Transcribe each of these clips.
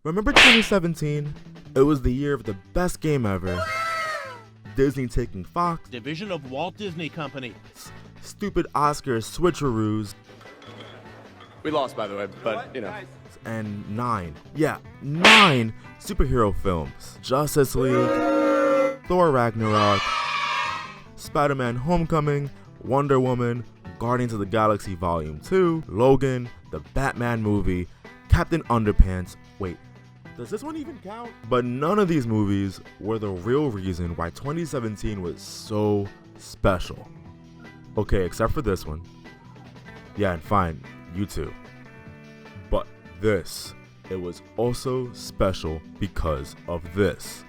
Remember 2017? It was the year of the best game ever. Disney taking Fox. Division of Walt Disney Company. Stupid Oscar switcheroos. We lost, by the way, but you know. And 9 superhero films. Justice League, Thor Ragnarok, Spider-Man Homecoming, Wonder Woman, Guardians of the Galaxy Volume 2, Logan, the Batman movie, Captain Underpants. Wait, does this one even count? But none of these movies were the real reason why 2017 was so special. Okay, except for this one. Yeah, and fine, you too. But this, it was also special because of this.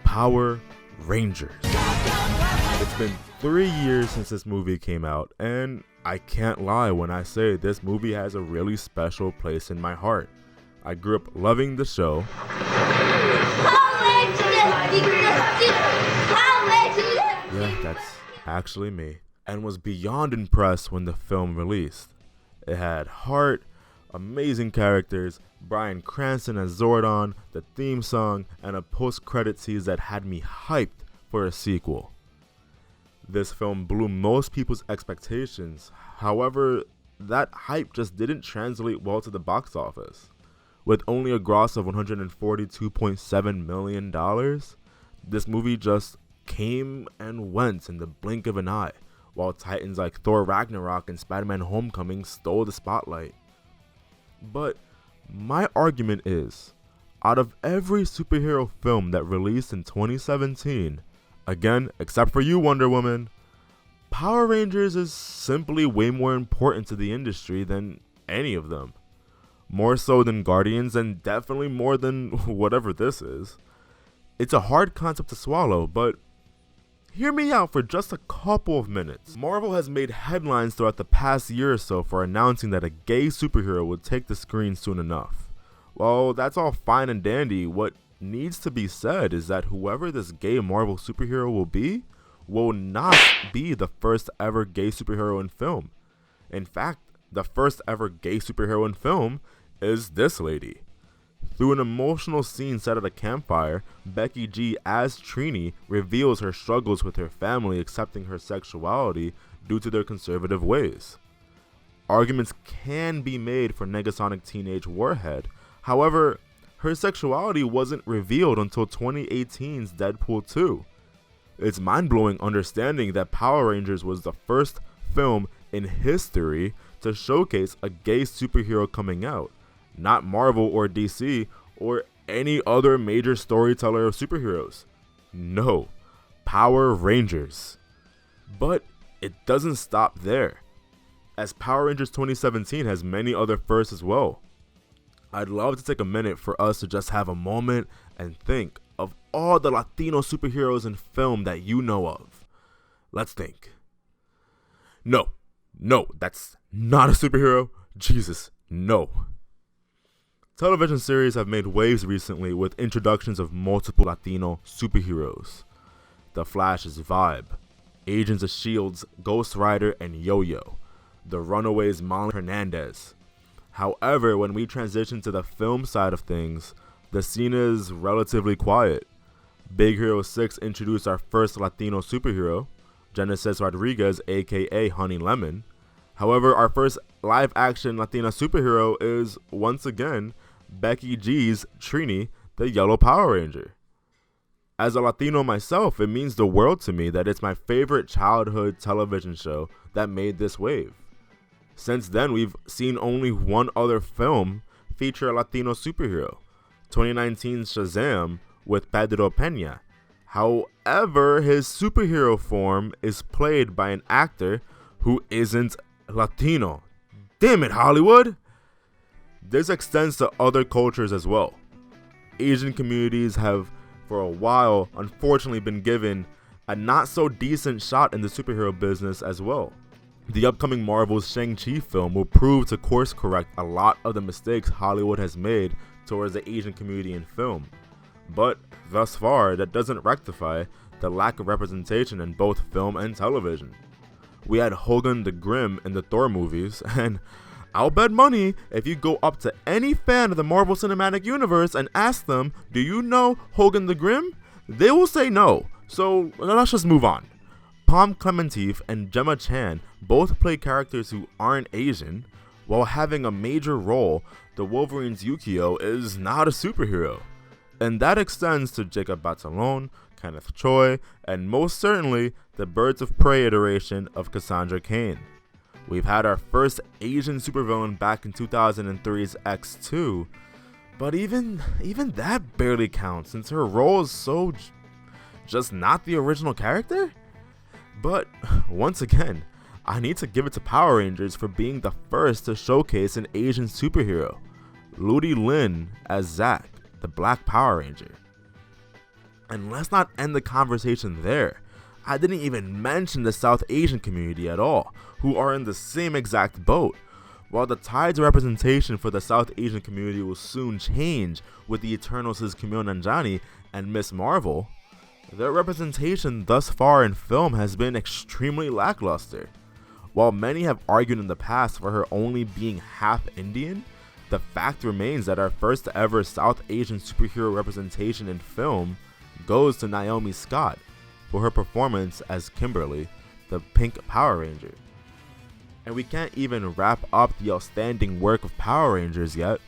Power Rangers. It's been 3 years since this movie came out, and I can't lie when I say this movie has a really special place in my heart. I grew up loving the show. Yeah, that's actually me. And was beyond impressed when the film released. It had heart, amazing characters, Bryan Cranston as Zordon, the theme song, and a post-credit scene that had me hyped for a sequel. This film blew most people's expectations. However, that hype just didn't translate well to the box office. With only a gross of $142.7 million, this movie just came and went in the blink of an eye, while titans like Thor Ragnarok and Spider-Man Homecoming stole the spotlight. But my argument is, out of every superhero film that released in 2017, again, except for you, Wonder Woman, Power Rangers is simply way more important to the industry than any of them. More so than Guardians, and definitely more than whatever this is. It's a hard concept to swallow, but hear me out for just a couple of minutes. Marvel has made headlines throughout the past year or so for announcing that a gay superhero would take the screen soon enough. Well, that's all fine and dandy. What needs to be said is that whoever this gay Marvel superhero will not be the first ever gay superhero in film. In fact, the first ever gay superhero in film is this lady. Through an emotional scene set at a campfire, Becky G as Trini reveals her struggles with her family accepting her sexuality due to their conservative ways. Arguments can be made for Negasonic Teenage Warhead. However, her sexuality wasn't revealed until 2018's Deadpool 2. It's mind-blowing understanding that Power Rangers was the first film in history to showcase a gay superhero coming out, not Marvel or DC or any other major storyteller of superheroes. No, Power Rangers. But it doesn't stop there, as Power Rangers 2017 has many other firsts as well. I'd love to take a minute for us to just have a moment and think of all the Latino superheroes in film that you know of. Let's think. No, that's not a superhero. Jesus, no. Television series have made waves recently with introductions of multiple Latino superheroes. The Flash's Vibe, Agents of S.H.I.E.L.'s Ghost Rider and Yo-Yo, The Runaways' Molly Hernandez. However, when we transition to the film side of things, the scene is relatively quiet. Big Hero 6 introduced our first Latino superhero, Genesis Rodriguez aka Honey Lemon. However, our first live-action Latina superhero is, once again, Becky G's Trini, the Yellow Power Ranger. As a Latino myself, it means the world to me that it's my favorite childhood television show that made this wave. Since then, we've seen only one other film feature a Latino superhero, 2019's Shazam with Pedro Pena. However, his superhero form is played by an actor who isn't Latino. Damn it, Hollywood! This extends to other cultures as well. Asian communities have, for a while, unfortunately been given a not so decent shot in the superhero business as well. The upcoming Marvel's Shang-Chi film will prove to course correct a lot of the mistakes Hollywood has made towards the Asian community in film. But thus far, that doesn't rectify the lack of representation in both film and television. We had Hogun the Grim in the Thor movies, and I'll bet money if you go up to any fan of the Marvel Cinematic Universe and ask them, do you know Hogan the Grim? They will say no, so let's just move on. Pom Klementif and Gemma Chan both play characters who aren't Asian. While having a major role, the Wolverine's Yukio is not a superhero. And that extends to Jacob Batalon, Kenneth Choi, and most certainly the Birds of Prey iteration of Cassandra Cain. We've had our first Asian supervillain back in 2003's X2, but even that barely counts since her role is so just not the original character. But once again, I need to give it to Power Rangers for being the first to showcase an Asian superhero, Ludi Lin as Zack, the Black Power Ranger. And let's not end the conversation there. I didn't even mention the South Asian community at all, who are in the same exact boat. While the tides of representation for the South Asian community will soon change with the Eternals' Kumail Nanjiani and Miss Marvel, their representation thus far in film has been extremely lackluster. While many have argued in the past for her only being half Indian, the fact remains that our first ever South Asian superhero representation in film goes to Naomi Scott for her performance as Kimberly, the Pink Power Ranger. And we can't even wrap up the outstanding work of Power Rangers yet,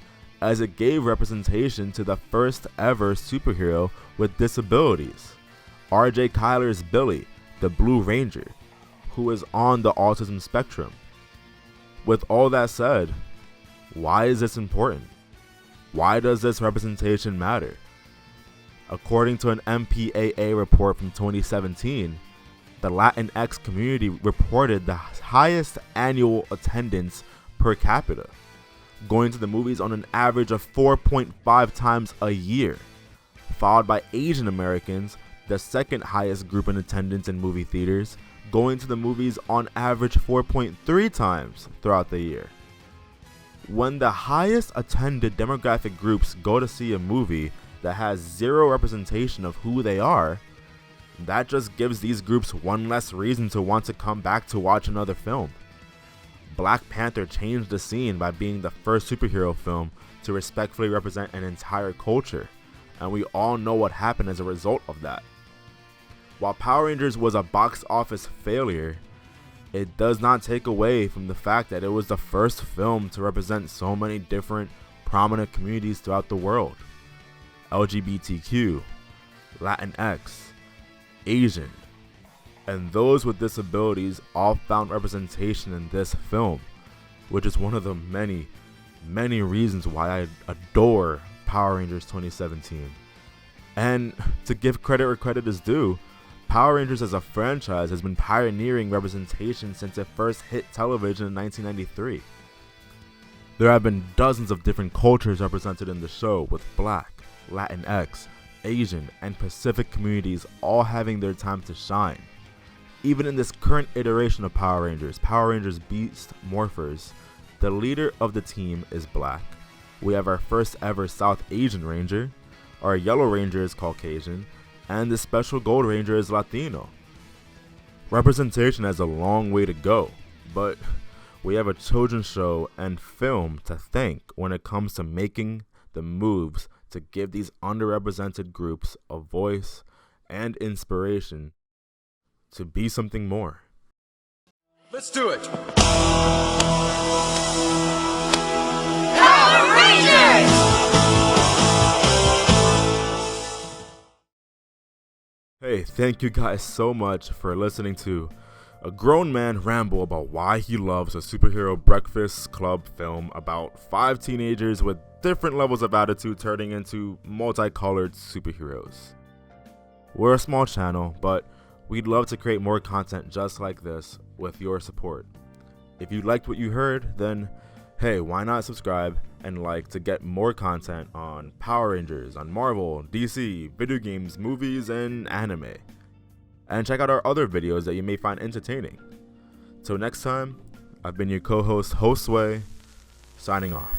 as it gave representation to the first ever superhero with disabilities, RJ Kyler's Billy, the Blue Ranger, who is on the autism spectrum. With all that said, why is this important? Why does this representation matter? According to an MPAA report from 2017, the Latinx community reported the highest annual attendance per capita, going to the movies on an average of 4.5 times a year, followed by Asian Americans, the second highest group in attendance in movie theaters, going to the movies on average 4.3 times throughout the year. When the highest attended demographic groups go to see a movie that has zero representation of who they are, that just gives these groups one less reason to want to come back to watch another film. Black Panther changed the scene by being the first superhero film to respectfully represent an entire culture, and we all know what happened as a result of that. While Power Rangers was a box office failure, it does not take away from the fact that it was the first film to represent so many different prominent communities throughout the world. LGBTQ, Latinx, Asian, and those with disabilities all found representation in this film, which is one of the many, many reasons why I adore Power Rangers 2017. And to give credit where credit is due, Power Rangers as a franchise has been pioneering representation since it first hit television in 1993. There have been dozens of different cultures represented in the show, with Black, Latinx, Asian, and Pacific communities all having their time to shine. Even in this current iteration of Power Rangers Beast Morphers, the leader of the team is Black. We have our first ever South Asian Ranger, our Yellow Ranger is Caucasian, and the Special Gold Ranger is Latino. Representation has a long way to go, but we have a children's show and film to thank when it comes to making the moves to give these underrepresented groups a voice and inspiration to be something more. Let's do it. Power Rangers! Hey, thank you guys so much for listening to a grown man ramble about why he loves a superhero breakfast club film about 5 teenagers with different levels of attitude turning into multicolored superheroes. We're a small channel, but we'd love to create more content just like this with your support. If you liked what you heard, then hey, why not subscribe and like to get more content on Power Rangers, on Marvel, DC, video games, movies, and anime. And check out our other videos that you may find entertaining. Till next time, I've been your co-host, Josue, signing off.